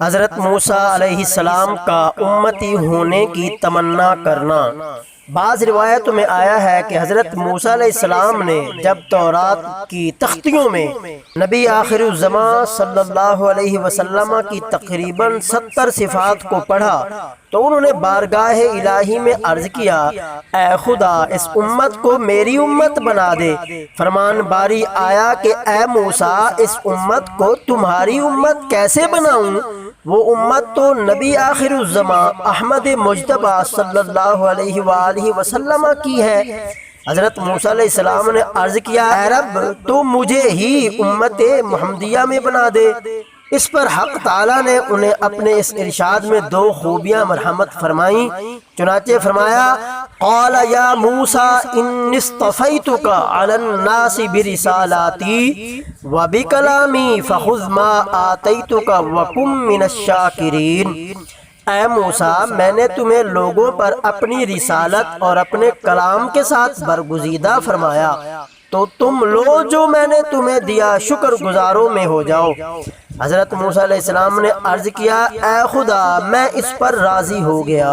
حضرت موسیٰ علیہ السلام کا امتی ہونے کی تمنا کرنا۔ بعض روایتوں میں آیا ہے کہ حضرت موسیٰ علیہ السلام نے جب تورات کی تختیوں میں نبی آخر الزمان صلی اللہ علیہ وسلم کی تقریباً 70 صفات کو پڑھا تو انہوں نے بارگاہ الہی میں عرض کیا، اے خدا اس امت کو میری امت بنا دے۔ فرمان باری آیا کہ اے موسیٰ اس امت کو تمہاری امت کیسے بناؤں؟ وہ امت تو نبی آخر الزمان احمد مجتبی صلی اللہ علیہ وآلہ وسلم کی ہے۔ حضرت موسیٰ علیہ السلام نے عرض کیا، اے رب تو مجھے ہی امت محمدیہ میں بنا دے۔ اس پر حق تعالیٰ نے انہیں اپنے اس ارشاد میں 2 خوبیاں مرحمت فرمائیں۔ چنانچہ فرمایا، قال یا موسیٰ انی اصطفیتک علی الناس برسالاتی وبکلامی فخذ ما آتیتک وکن من الشاکرین۔ اے موسیٰ میں نے تمہیں لوگوں پر اپنی رسالت اور اپنے کلام کے ساتھ برگزیدہ فرمایا، تو تم لو جو میں نے تمہیں دیا شکر گزاروں میں ہو جاؤ۔ حضرت موسیٰ علیہ السلام نے عرض کیا، اے خدا میں اس پر راضی ہو گیا۔